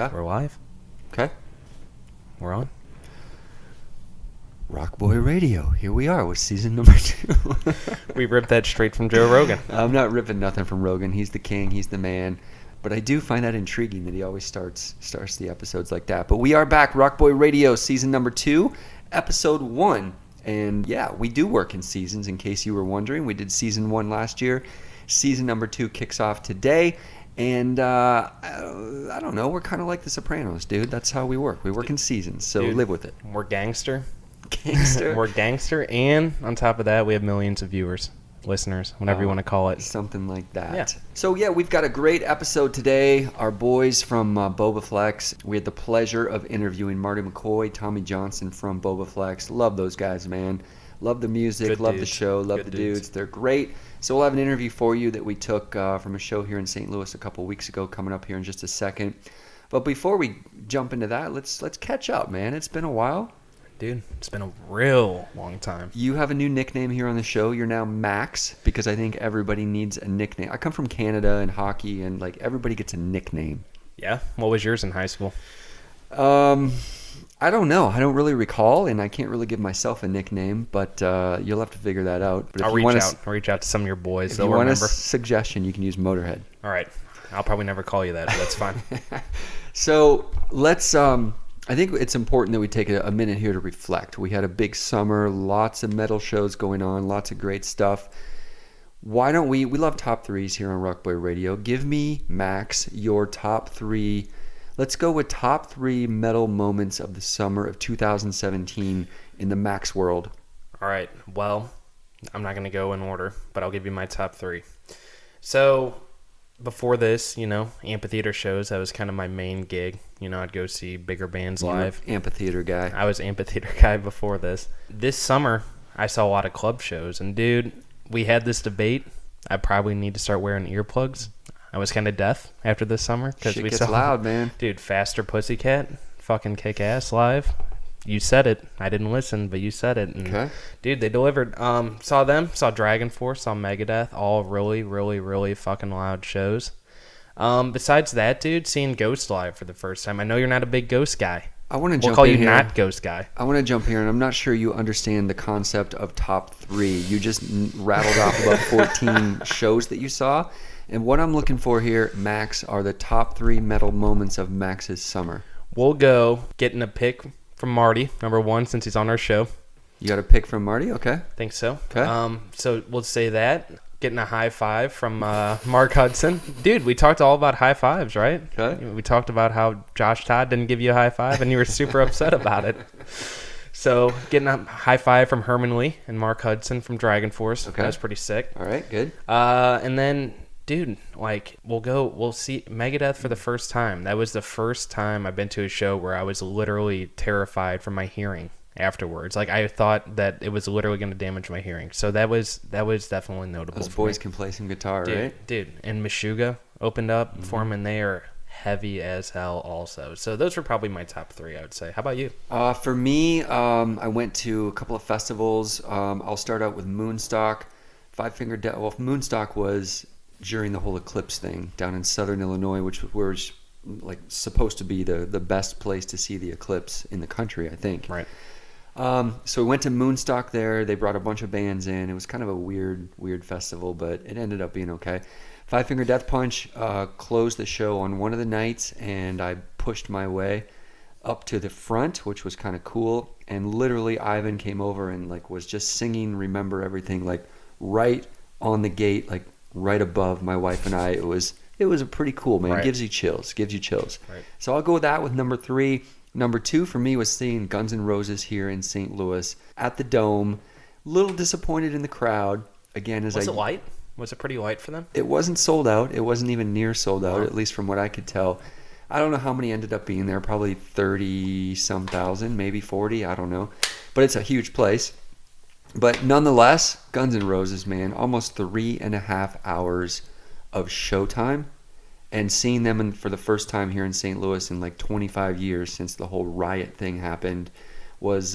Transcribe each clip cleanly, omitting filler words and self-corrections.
Yeah. We're live. Okay. We're on. RockBoy Radio. Here we are with season number 2. We ripped that straight from Joe Rogan. I'm not ripping nothing from Rogan. He's the king. He's the man. But I do find that intriguing that he always starts the episodes like that. But we are back. RockBoy Radio, season number 2, episode 1. And yeah, we do work in seasons, in case you were wondering. We did season 1 last year. Season number 2 kicks off today. And I don't know. We're kind of like the Sopranos, dude. That's how we work. We work in seasons, so Dude, live with it. We're gangster. Gangster. We're gangster. And on top of that, we have millions of viewers, listeners, whatever you want to call it. Something like that. Yeah. So yeah, we've got a great episode today. Our boys from Bobaflex. We had the pleasure of interviewing Marty McCoy, Tommy Johnson from Bobaflex. Love those guys, man. Love the music, Good love the dudes. show, love Good the dudes. dudes. They're great. So we'll have an interview for you that we took from a show here in St. Louis a couple weeks ago, coming up here in just a second. But before we jump into that, let's catch up, man. It's been a while. Dude, it's been a real long time. You have a new nickname here on the show. You're now Max, because I think everybody needs a nickname. I come from Canada and hockey, and like everybody gets a nickname. Yeah? What was yours in high school? I don't know. I don't really recall, and I can't really give myself a nickname, but you'll have to figure that out. But I'll reach out to some of your boys. If They'll you want remember. a suggestion, you can use Motorhead. All right. I'll probably never call you that, but that's fine. So let's. I think it's important that we take a minute here to reflect. We had a big summer, lots of metal shows going on, lots of great stuff. Why don't we love top threes here on RockBoy Radio. Give me, Max, your top 3. Let's go with top 3 metal moments of the summer of 2017 in the Max world. All right. Well, I'm not going to go in order, but I'll give you my top 3. So before this, amphitheater shows, that was kind of my main gig. I'd go see bigger bands live. Amphitheater guy. I was amphitheater guy before this. This summer, I saw a lot of club shows. And, dude, we had this debate. I probably need to start wearing earplugs. I was kind of deaf after this summer. Shit gets loud, man. Dude, Faster Pussycat, fucking kick ass live. You said it. I didn't listen, but you said it. And, okay. Dude, they delivered. Saw Dragon Force, saw Megadeth, all really, really, really fucking loud shows. Besides that, dude, seeing Ghost live for the first time. I know you're not a big Ghost guy. I want to We'll jump call in you here. not Ghost guy. I want to jump here, and I'm not sure you understand the concept of top 3. You just rattled off about 14 shows that you saw. And what I'm looking for here, Max, are the top 3 metal moments of Max's summer. We'll go getting a pick from Marty, number 1, since he's on our show. You got a pick from Marty? Okay. Think so. Okay. So we'll say that. Getting a high five from Mark Hudson. Dude, we talked all about high fives, right? Okay. We talked about how Josh Todd didn't give you a high five, and you were super upset about it. So getting a high five from Herman Lee and Mark Hudson from Dragon Force. Okay. That was pretty sick. All right, good. And then, dude, we'll see Megadeth for the first time. That was the first time I've been to a show where I was literally terrified for my hearing afterwards. Like, I thought that it was literally going to damage my hearing. So that was definitely notable. Those for boys me. can play some guitar, Dude, right? Dude, and Meshuggah opened up for them, and they are heavy as hell also. So those were probably my top 3, I would say. How about you? For me, I went to a couple of festivals. I'll start out with Moonstock. Moonstock was during the whole eclipse thing down in southern Illinois, which was like supposed to be the best place to see the eclipse in the country, I think. Right. So we went to Moonstock there. They brought a bunch of bands in. It was kind of a weird festival, but it ended up being okay. Five Finger Death Punch closed the show on one of the nights, and I pushed my way up to the front, which was kind of cool. And literally, Ivan came over and was just singing "Remember Everything" right on the gate, right above my wife and I. It was a pretty cool, man. Right. Gives you chills. Right. So I'll go with that with number 3. Number 2 for me was seeing Guns N' Roses here in St. Louis at the Dome. Little disappointed in the crowd. Again, Was it light? Was it pretty light for them? It wasn't sold out. It wasn't even near sold out, Wow. at least from what I could tell. I don't know how many ended up being there. Probably 30-some thousand, maybe 40. I don't know. But it's a huge place. But nonetheless, Guns N' Roses, man, almost 3.5 hours of showtime. And seeing them for the first time here in St. Louis in 25 years since the whole riot thing happened was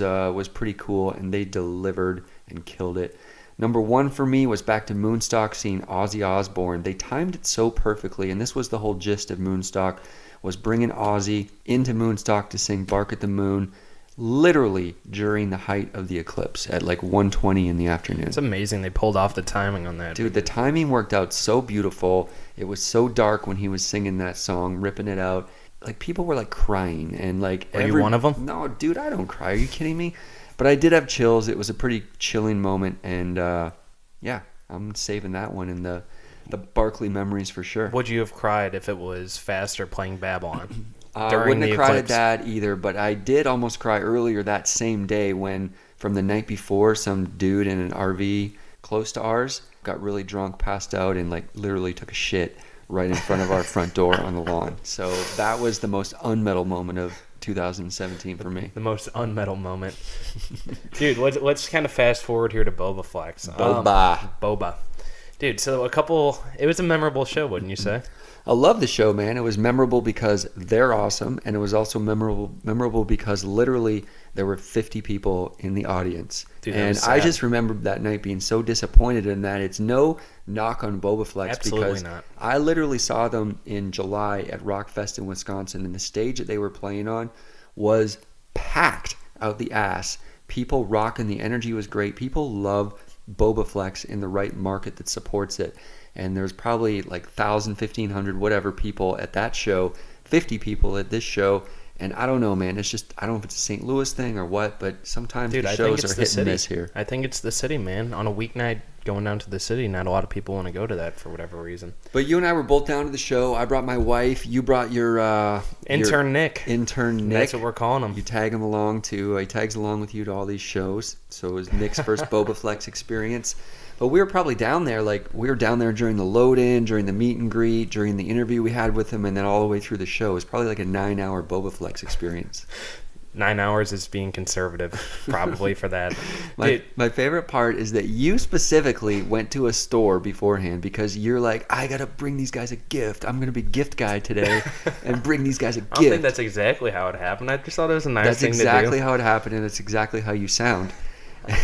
pretty cool, and they delivered and killed it. Number 1 for me was back to Moonstock, seeing Ozzy Osbourne. They timed it so perfectly, and this was the whole gist of Moonstock, was bringing Ozzy into Moonstock to sing Bark at the Moon, literally during the height of the eclipse at like 1:20 in the afternoon. It's amazing they pulled off the timing on that. Dude, the timing worked out so beautiful. It was so dark when he was singing that song, ripping it out. Like, people were like crying, and like Were you one of them? No, dude, I don't cry. Are you kidding me? But I did have chills. It was a pretty chilling moment, and yeah, I'm saving that one in the Barclay memories for sure. Would you have cried if it was Faster playing Babylon? I wouldn't have cried at that either, but I did almost cry earlier that same day when, from the night before, some dude in an RV close to ours got really drunk, passed out, and like literally took a shit right in front of our front door on the lawn. So that was the most unmetal moment of 2017 for me. The most unmetal moment. Dude, let's kind of fast forward here to Bobaflex. Boba. Dude, so it was a memorable show, wouldn't you say? I love the show, man. It was memorable because they're awesome, and it was also memorable because literally there were 50 people in the audience. Dude, and I just remember that night being so disappointed in that. It's no knock on Bobaflex. Absolutely because not. I literally saw them in July at Rockfest in Wisconsin, and the stage that they were playing on was packed out the ass. People rocking. The energy was great. People love Bobaflex in the right market that supports it. And there's probably like 1,000, 1,500, whatever people at that show, 50 people at this show. And I don't know, man. It's just, I don't know if it's a St. Louis thing or what, but sometimes the shows are hit and miss here. I think it's the city, man. On a weeknight going down to the city, not a lot of people want to go to that for whatever reason. But you and I were both down to the show. I brought my wife. You brought your intern Nick. Intern Nick. That's what we're calling him. You tag him along too. He tags along with you to all these shows. So it was Nick's first Bobaflex experience. But we were probably down there, during the load-in, during the meet and greet, during the interview we had with him, and then all the way through the show. It was probably like a 9-hour Bobaflex experience. 9 hours is being conservative, probably, for that. My favorite part is that you specifically went to a store beforehand because you're like, I got to bring these guys a gift. I'm going to be gift guy today and bring these guys a gift. I don't think that's exactly how it happened. I just thought it was a nice thing to do. That's exactly how it happened, and it's exactly how you sound.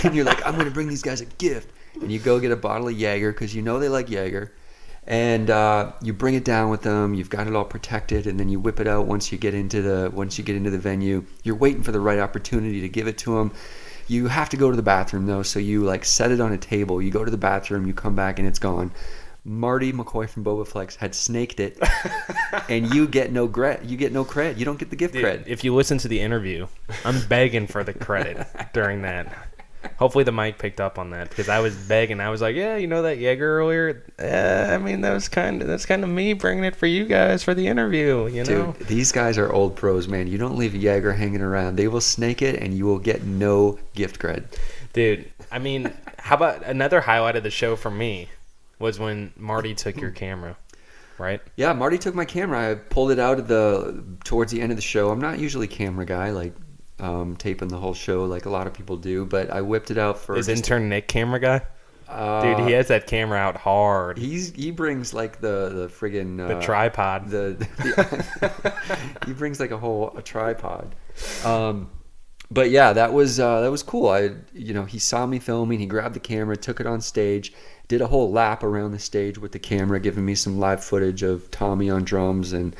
And you're like, I'm going to bring these guys a gift. And you go get a bottle of Jaeger because you know they like Jaeger, and you bring it down with them. You've got it all protected, and then you whip it out once you get into the venue. You're waiting for the right opportunity to give it to them. You have to go to the bathroom though, so you like set it on a table. You go to the bathroom, you come back, and it's gone. Marty McCoy from Bobaflex had snaked it, and you get no credit. You get no cred. You don't get the gift cred. If you listen to the interview, I'm begging for the credit during that. Hopefully the mic picked up on that because I was begging. I was like, "Yeah, you know that Jaeger earlier? I mean, that's kind of me bringing it for you guys for the interview, you know." Dude, these guys are old pros, man. You don't leave Jaeger hanging around. They will snake it, and you will get no gift cred. Dude, I mean, how about another highlight of the show for me was when Marty took your camera, right? Yeah, Marty took my camera. I pulled it out towards the end of the show. I'm not usually a camera guy, like. Taping the whole show like a lot of people do, but I whipped it out for Is intern Nick camera guy? Dude, he has that camera out hard. He brings like the friggin' the tripod. He brings like a tripod. But yeah, that was cool. He saw me filming. He grabbed the camera, took it on stage, did a whole lap around the stage with the camera, giving me some live footage of Tommy on drums and.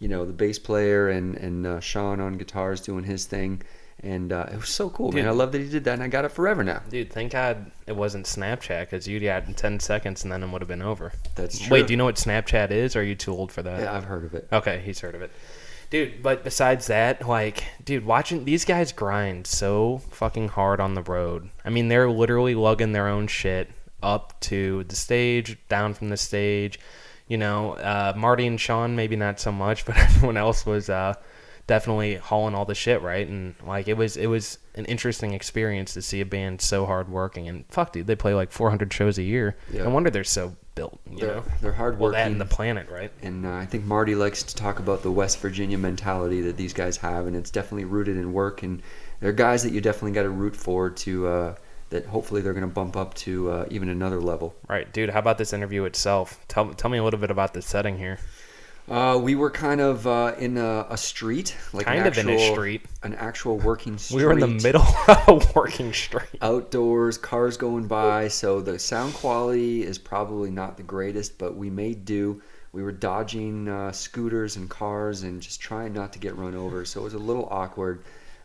The bass player and Sean on guitars doing his thing. And it was so cool, man. I love that he did that, and I got it forever now. Dude, thank God it wasn't Snapchat, because you'd had in 10 seconds, and then it would have been over. That's true. Wait, do you know what Snapchat is, or are you too old for that? Yeah, I've heard of it. Okay, he's heard of it. Dude, but besides that, watching these guys grind so fucking hard on the road. I mean, they're literally lugging their own shit up to the stage, down from the stage. Marty and Sean, maybe not so much, but everyone else was definitely hauling all the shit, right? And it was an interesting experience to see a band so hardworking. And fuck, dude, they play like 400 shows a year. Yeah. No wonder they're so built. They're hardworking. Well, that and the planet, right? And I think Marty likes to talk about the West Virginia mentality that these guys have, and it's definitely rooted in work. And they're guys that you definitely got to root for to. That hopefully they're going to bump up to even another level. Right, dude. How about this interview itself? Tell me a little bit about the setting here. We were kind of in a street, like in a street, an actual working street. We were in the middle of a working street. Outdoors, cars going by, so the sound quality is probably not the greatest, but we made do. we were dodging scooters and cars and just trying not to get run over. So it was a little awkward.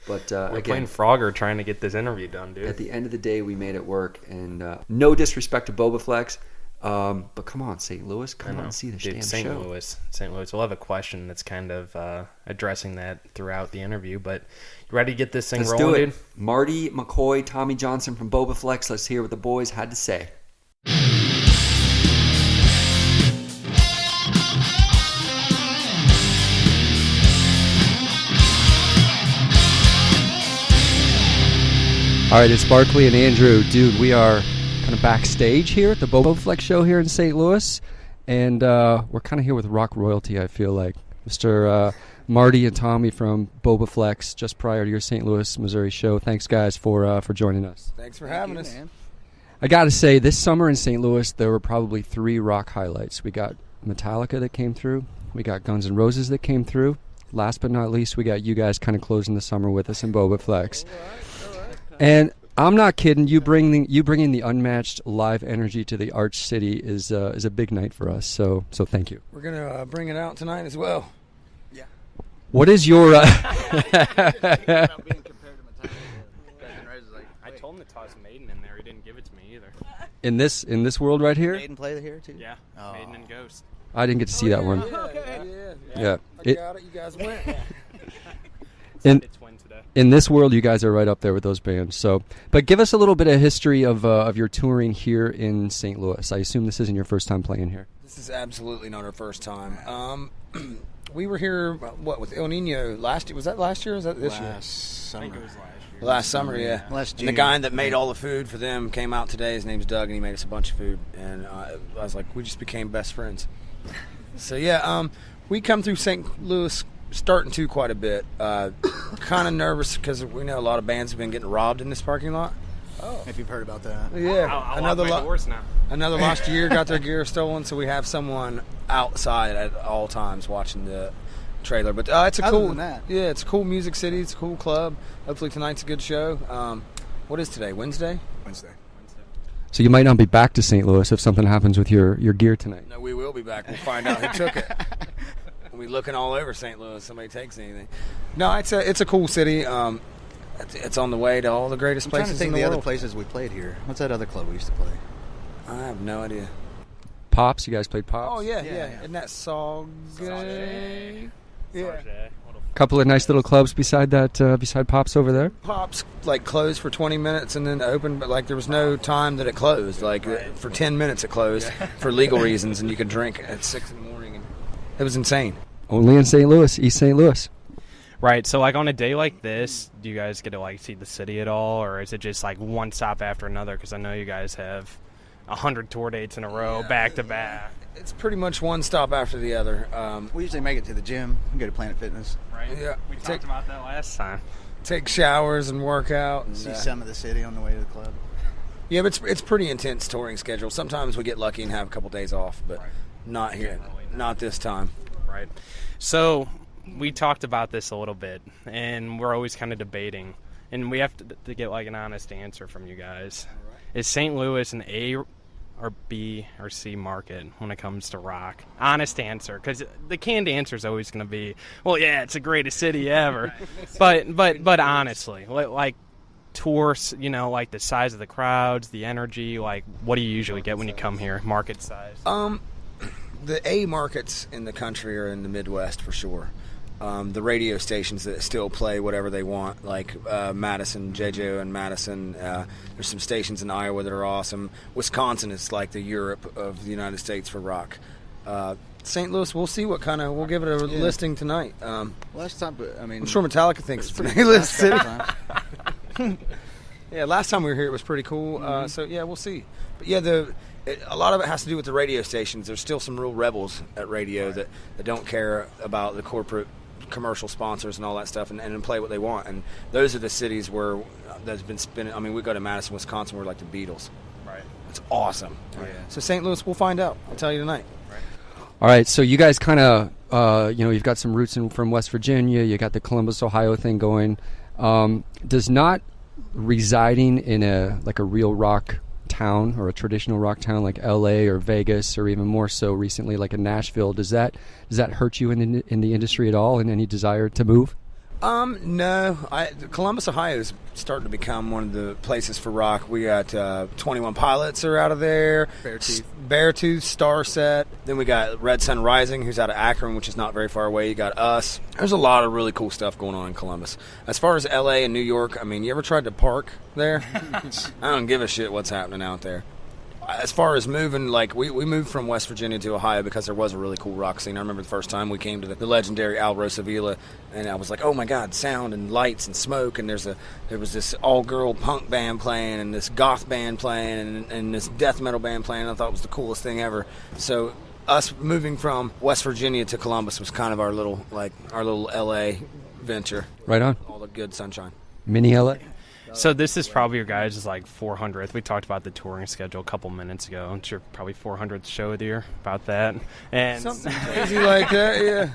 But We're again, playing Frogger trying to get this interview done, dude. at the end of the day, we made it work. And no disrespect to Bobaflex, but come on, St. Louis, come on and see the damn St. show. St. Louis. We'll have a question that's kind of addressing that throughout the interview. But you ready to get this thing Let's rolling, do it. dude? Marty McCoy, Tommy Johnson from Bobaflex. Let's hear what the boys had to say. All right, it's Barclay and Andrew. Dude, we are kind of backstage here at the Bobaflex show here in St. Louis, and we're kind of here with rock royalty, I feel like. Mr. Marty and Tommy from Bobaflex, just prior to your St. Louis, Missouri show. Thanks, guys, for joining us. Thanks for having us. Man. I got to say, this summer in St. Louis, there were probably 3 rock highlights. We got Metallica that came through. We got Guns N' Roses that came through. Last but not least, we got you guys kind of closing the summer with us in Bobaflex. And I'm not kidding. You bringing the unmatched live energy to the Arch City is a big night for us. So thank you. We're gonna bring it out tonight as well. What is your? About being compared to Metallica, Guns N' Roses, like, I told him to toss Maiden in there. He didn't give it to me either. in this world right here? Maiden play here too. Yeah, Oh. Maiden and Ghost. I didn't get to see that one. Yeah. I got it. You guys went. In It's win today. in this world, you guys are right up there with those bands. So, but give us a little bit of history of your touring here in St. Louis. I assume this isn't your first time playing here. This is absolutely not our first time. We were here, with El Nino last year? Was that last year or was that this year? Last I think it summer. was last year. Last summer, yeah. Last And the June. guy that made all the food for them came out today. His name's Doug, and he made us a bunch of food. And I was like, we just became best friends. So, yeah, we come through St. Louis starting to quite a bit. Kind of nervous because we know a lot of bands have been getting robbed in this parking lot. If you've heard about that. Yeah, I'll lock my doors now. another last year got their gear stolen, so we have someone outside at all times watching the trailer. But it's a Other cool, than that. yeah, it's a cool music city. It's a cool club. Hopefully tonight's a good show. What is today? Wednesday? Wednesday. So you might not be back to St. Louis if something happens with your gear tonight. No, we will be back. We'll find out who took it. We'll be looking all over St. Louis. Somebody takes anything. No, it's a cool city. It's on the way to all the greatest I'm trying to places think in of the the other world. places we played here. What's that other club we used to play? I have no idea. Pops, you guys played Pops? Oh yeah. Yeah. Isn't that Saw? Yeah. Couple of nice little clubs beside Pops over there. Pops like closed for 20 minutes and then opened, but like there was no time that it closed. Like for 10 minutes it closed for legal reasons, and you could drink at 6 in the morning. And it was insane. Only in St. Louis, East St. Louis. Right, so like on a day like this, do you guys get to like see the city at all, or is it just like one stop after another? Because I know you guys have 100 tour dates in a row, back to back. It's pretty much one stop after the other. We usually make it to the gym and go to Planet Fitness. Right. Yeah. We talked about that last time. Take showers and work out. And, See some of the city on the way to the club. yeah, but it's pretty intense touring schedule. Sometimes we get lucky and have a couple days off, but not here. Not this time. Right. So we talked about this a little bit, and we're always kind of debating, and we have to get like an honest answer from you guys. Is St. Louis an A or B or C market when it comes to rock? Honest answer, because the canned answer is always going to be, well, yeah, it's the greatest city ever. but honestly, like tours, like the size of the crowds, the energy, like what do you usually get when you come here, market size? The A markets in the country are in the Midwest for sure. The radio stations that still play whatever they want, like Madison, JJO and Madison. There's some stations in Iowa that are awesome. Wisconsin is like the Europe of the United States for rock. St. Louis, we'll see what kind of. We'll give it a listing tonight. Last time, I mean, I'm sure Metallica thinks it's an pretty A-list city. time. Yeah, last time we were here, it was pretty cool. So yeah, we'll see. But yeah, a lot of it has to do with the radio stations. There's still some real rebels at radio that don't care about the corporate commercial sponsors and all that stuff, and play what they want. And those are the cities where that's been spinning. I mean, we go to Madison, Wisconsin, we're like the Beatles. Right. It's awesome. Yeah. So St. Louis, we'll find out. I'll tell you tonight. All right, so you guys kind of, you've got some roots from West Virginia. You got the Columbus, Ohio thing going. Does not residing in a real rock town or a traditional rock town like L.A. or Vegas, or even more so recently like in Nashville, does that hurt you in the industry at all, and any desire to move? No. Columbus, Ohio is starting to become one of the places for rock. We got 21 Pilots are out of there. Beartooth, Starset. Then we got Red Sun Rising, who's out of Akron, which is not very far away. You got us. There's a lot of really cool stuff going on in Columbus. As far as LA and New York, I mean, you ever tried to park there? I don't give a shit what's happening out there. As far as moving, like, we moved from West Virginia to Ohio because there was a really cool rock scene. I remember the first time we came to the legendary Al Rosa Villa, and I was like, oh my God, sound and lights and smoke, and there was this all-girl punk band playing, and this goth band playing, and this death metal band playing. I thought it was the coolest thing ever. So us moving from West Virginia to Columbus was kind of our little LA venture. Right on. All the good sunshine. Mini LA? So this is probably your guys' like 400th. We talked about the touring schedule a couple minutes ago. I'm sure probably 400th show of the year, about that. And Something crazy like that, yeah.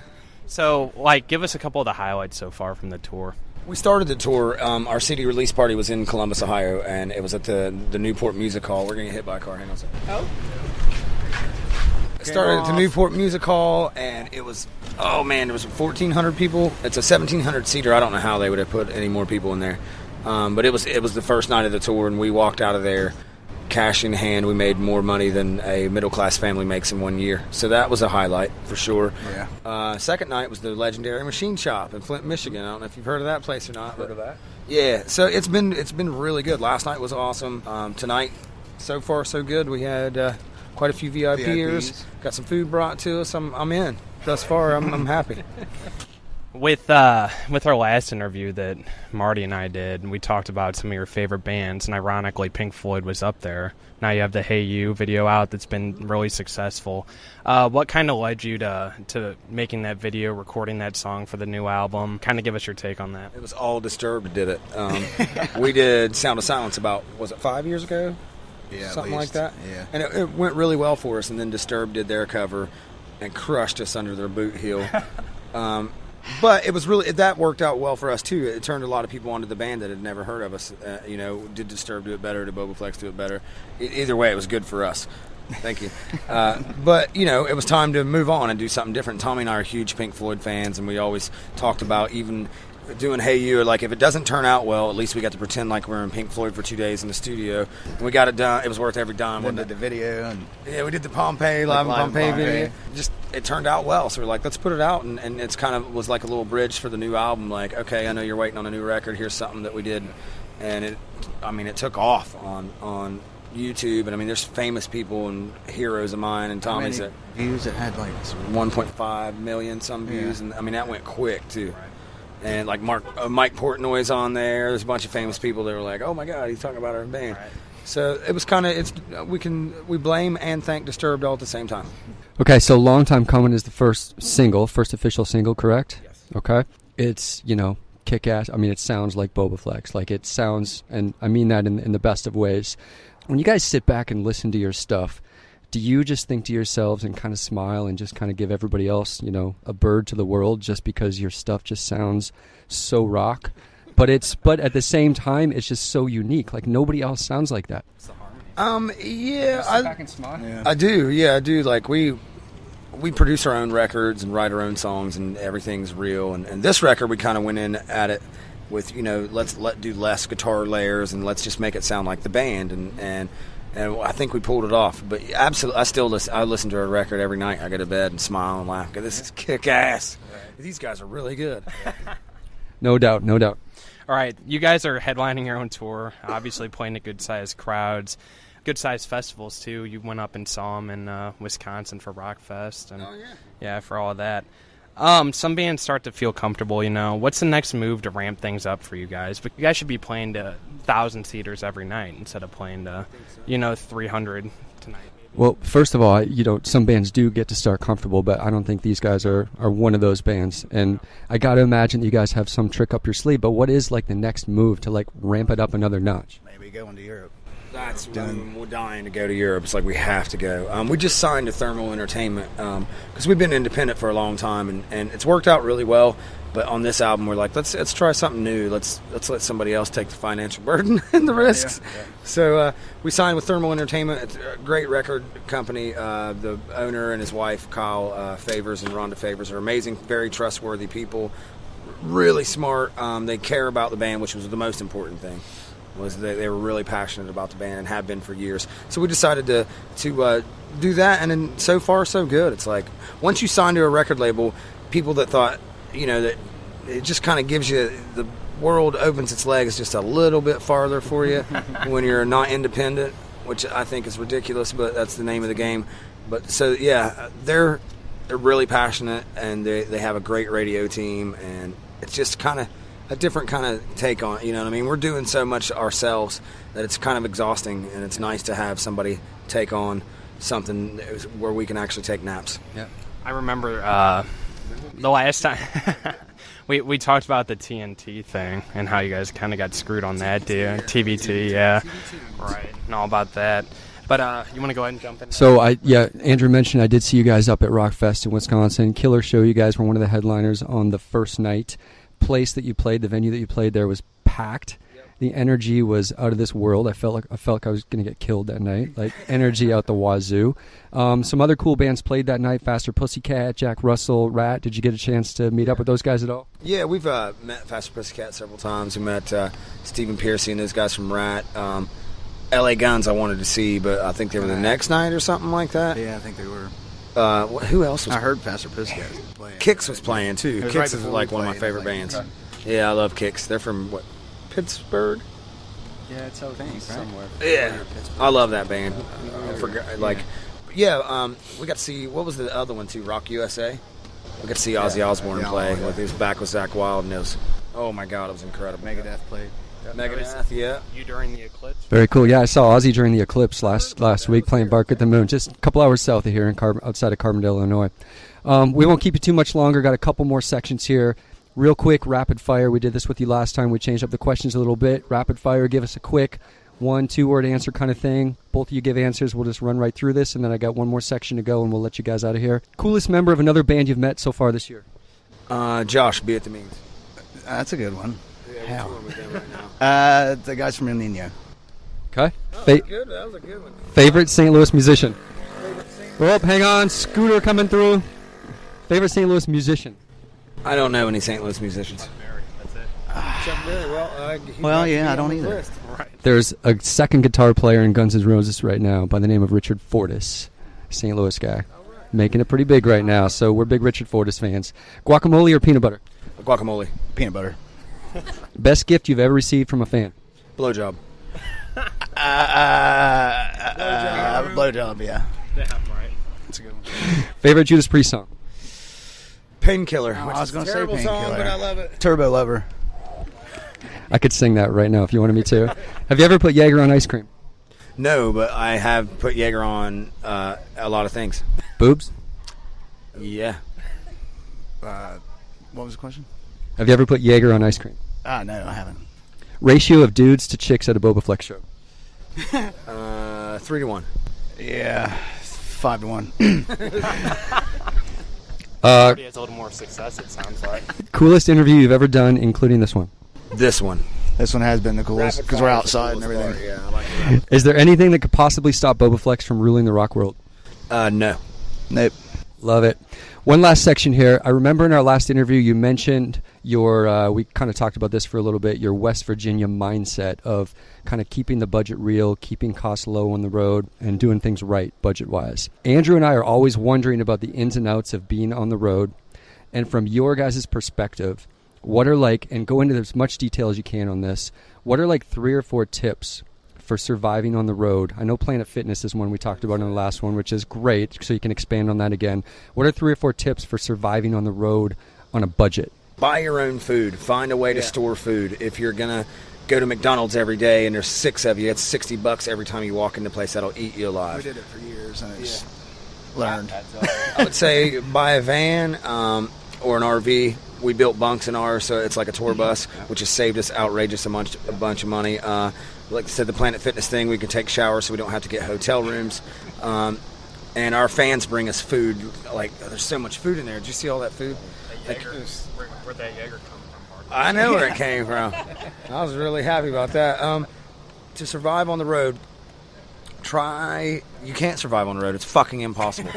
So, like, give us a couple of the highlights so far from the tour. We started the tour. Our CD release party was in Columbus, Ohio, and it was at the Newport Music Hall. We're going to get hit by a car. Hang on a second. Oh. It started at the Newport Music Hall, and it was, oh man, there was 1,400 people. It's a 1,700 seater. I don't know how they would have put any more people in there. But it was the first night of the tour, and we walked out of there cash in hand. We made more money than a middle-class family makes in 1 year. So that was a highlight for sure. Yeah. Second night was the legendary Machine Shop in Flint, Michigan. I don't know if you've heard of that place or not. Heard of that? Yeah, so it's been really good. Last night was awesome. Tonight, so far so good. We had quite a few VIPers. Got some food brought to us. I'm in. Thus far, I'm happy. With our last interview that Marty and I did, we talked about some of your favorite bands, and ironically, Pink Floyd was up there. Now you have the Hey You video out that's been really successful. What kind of led you to making that video, recording that song for the new album? Kind of give us your take on that. It was all Disturbed did it. We did Sound of Silence about, was it 5 years ago? Yeah, something like that. Yeah. And it went really well for us, and then Disturbed did their cover and crushed us under their boot heel. But it was that worked out well for us too. It turned a lot of people onto the band that had never heard of us. Did Disturbed do it better? Did Bobaflex do it better? Either way, it was good for us. Thank you. But it was time to move on and do something different. Tommy and I are huge Pink Floyd fans, and we always talked about even doing Hey You, like, if it doesn't turn out well, at least we got to pretend like we're in Pink Floyd for 2 days in the studio, and we got it done. It was worth every dime. Then did the video, and yeah, we did the Pompeii live in Pompeii video. Just it turned out well, so we're like, let's put it out, and it's kind of was like a little bridge for the new album. Like, okay, I know you're waiting on a new record. Here's something that we did, and it took off on YouTube, and there's famous people and heroes of mine and Tommy's that views it had, like 1.5 million some views, yeah. and that went quick too. Right. And like Mike Portnoy's on there. There's a bunch of famous people that were like, "Oh my God, he's talking about our band." Right. So it was kind of we blame and thank Disturbed all at the same time. Okay, so Long Time Coming is the first official single, correct? Yes. Okay, it's kick ass. It sounds like Bobaflex. Like it sounds, and I mean that in the best of ways. When you guys sit back and listen to your stuff, do you just think to yourselves and kind of smile and just kind of give everybody else, a bird to the world just because your stuff just sounds so rock? But at the same time, it's just so unique. Like nobody else sounds like that. Yeah, sit back and smile. Yeah. I do. Yeah, I do. Like we produce our own records and write our own songs, and everything's real. And this record, we kind of went in at it with let's do less guitar layers and let's just make it sound like the band, and I think we pulled it off. But absolutely, I listen to a record every night. I go to bed and smile and laugh. This is kick ass. These guys are really good. No doubt. All right, you guys are headlining your own tour, obviously playing to good-sized crowds, good-sized festivals too. You went up and saw them in Wisconsin for Rockfest, and for all of that. Some bands start to feel comfortable, What's the next move to ramp things up for you guys? But you guys should be playing to 1,000-seaters every night instead of playing to, 300 tonight. Well, first of all, some bands do get to start comfortable, but I don't think these guys are one of those bands. And I got to imagine you guys have some trick up your sleeve, but what is, like, the next move to, like, ramp it up another notch? Maybe going to Europe. That's done. We're dying to go to Europe. It's like we have to go. We just signed to Thermal Entertainment because we've been independent for a long time, and it's worked out really well. But on this album, we're like, let's try something new. Let's let somebody else take the financial burden and the risks. Yeah. So we signed with Thermal Entertainment. It's a great record company. The owner and his wife, Kyle Favors and Rhonda Favors, are amazing, very trustworthy people, really smart. They care about the band, which was the most important thing. Was they were really passionate about the band and have been for years. So we decided to do that, and then so far so good. It's like once you sign to a record label, people that thought, that it just kind of gives you, the world opens its legs just a little bit farther for you when you're not independent, which I think is ridiculous, but that's the name of the game. But so yeah, they're really passionate, and they have a great radio team, and it's just kind of a different kind of take on it, you know what I mean? We're doing so much ourselves that it's kind of exhausting, and it's nice to have somebody take on something where we can actually take naps. Yeah. I remember the last time we talked about the TNT thing and how you guys kind of got screwed on that, dude. TBT, yeah. Right, and all about that. But you want to go ahead and jump in? So Andrew mentioned I did see you guys up at Rockfest in Wisconsin. Killer show. You guys were one of the headliners on the first night. Place that you played, the venue that you played there was packed. The energy was out of this world. I felt like I was going to get killed that night. Like energy out the wazoo. Some other cool bands played that night. Faster Pussycat, Jack Russell, Rat. Did you get a chance to meet up with those guys at all? Yeah, we've met Faster Pussycat several times. We met Stephen Piercy and those guys from Rat. LA Guns I wanted to see, but I think they were the next night or something like that. Yeah, I think they were. Who else was I heard Faster Pussycat playing. Kix was playing too. It was Kix right is before like we one of my played, favorite like, bands. okay. Yeah, I love Kix. They're from Pittsburgh? Yeah, it's out somewhere. Yeah, I love that band. I forgot, we got to see, what was the other one too? Rock USA. We got to see Ozzy Osbourne play. yeah. Like, he was back with Zakk Wylde, and it was, oh my God, it was incredible. Megadeth played. Megadeth, yeah. You during the eclipse? Very cool. Yeah, I saw Ozzy during the eclipse last week playing Bark at the Moon, just a couple hours south of here outside of Carbondale, Illinois. We won't keep you too much longer. Got a couple more sections here. Real quick, rapid fire. We did this with you last time. We changed up the questions a little bit. Rapid fire, give us a quick 1-2 word answer kind of thing. Both of you give answers. We'll just run right through this, and then I got one more section to go, and we'll let you guys out of here. Coolest member of another band you've met so far this year? Josh, Be At The Means. That's a good one. Yeah, we're touring with them right now. The guys from El Nino. Okay. That was a good one. Favorite St. Louis musician? Oh, hang on. Scooter coming through. Favorite St. Louis musician? I don't know any St. Louis musicians. That's it. Chuck Berry, Well, yeah, I don't either. There's a second guitar player in Guns N' Roses right now by the name of Richard Fortus, St. Louis guy. Making it pretty big right now, so we're big Richard Fortus fans. Guacamole or peanut butter? Guacamole. Peanut butter. Best gift you've ever received from a fan? Blowjob. Blowjob, yeah. Yeah, right. That's a good one. Favorite Judas Priest song? Painkiller. Oh, I was going to say Terrible song, Painkiller. but I love it. Turbo Lover. I could sing that right now if you wanted me to. Have you ever put Jaeger on ice cream? No, but I have put Jaeger on a lot of things. Boobs? Yeah. What was the question? Have you ever put Jaeger on ice cream? No, I haven't. Ratio of dudes to chicks at a Bobaflex show? 3-1. Yeah, 5-1. He has a little more success, it sounds like. Coolest interview you've ever done, including this one? This one. This one has been the coolest Rapid because we're fire's the outside and coolest everything. part, yeah, I like Is there anything that could possibly stop Bobaflex from ruling the rock world? that. No. Nope. Love it. One last section here. I remember in our last interview you mentioned your, we kind of talked about this for a little bit, your West Virginia mindset of kind of keeping the budget real, keeping costs low on the road, and doing things right budget-wise. Andrew and I are always wondering about the ins and outs of being on the road. And from your guys' perspective, what are like, and go into as much detail as you can on this, what are like 3 or 4 tips for surviving on the road? I know Planet Fitness is one we talked about in the last one, which is great, so you can expand on that again. What are 3 or 4 tips for surviving on the road on a budget? Buy your own food. Find a way to store food. If you're going to go to McDonald's every day and there's 6 of you, it's $60 every time you walk in the place. That'll eat you alive. We did it for years and it's learned. I would say buy a van or an RV. We built bunks in ours, so it's like a tour bus, which has saved us outrageous a bunch of money. Like I said, the Planet Fitness thing, we can take showers so we don't have to get hotel rooms. and our fans bring us food. Like, there's so much food in there. Did you see all that food? Like, Where'd that Jaeger come from? I know where it came from. I was really happy about that. To survive on the road, you can't survive on the road. It's fucking impossible.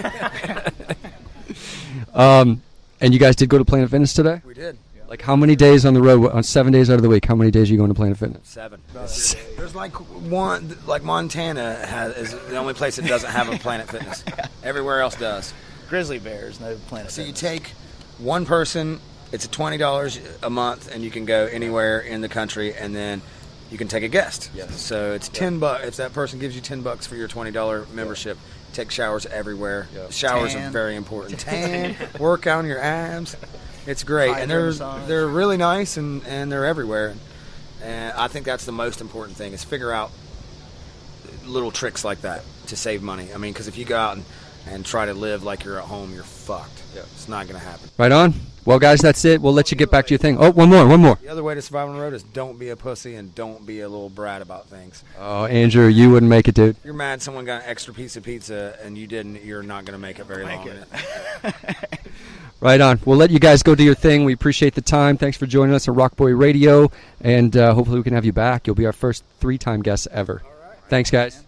And you guys did go to Planet Fitness today? We did. Like, how many days on the road? On 7 days out of the week, how many days are you going to Planet Fitness? 7. There's like one, like Montana is the only place that doesn't have a Planet Fitness. Everywhere else does. Grizzly bears, no Planet So you Fitness. take one person, it's $20 a month, and you can go anywhere in the country, and then you can take a guest. Yes. So it's $10. If that person gives you $10 for your $20 membership, take showers everywhere. Yeah. Showers Tan. are very important. Tan, work on your abs. It's great, and Hydro massage. they're really nice, and they're everywhere. And I think that's the most important thing, is figure out little tricks like that to save money. I mean, because if you go out and try to live like you're at home, you're fucked. Yeah. It's not going to happen. Right on. Well, guys, that's it. We'll let you get back to your thing. Oh, one more. The other way to survive on the road is don't be a pussy and don't be a little brat about things. Oh, Andrew, you wouldn't make it, dude. If you're mad someone got an extra piece of pizza and you didn't, you're not going to make it very long. In it. Right on. We'll let you guys go do your thing. We appreciate the time. Thanks for joining us on RockBoy Radio, and hopefully we can have you back. You'll be our first 3-time guest ever. Thanks, guys.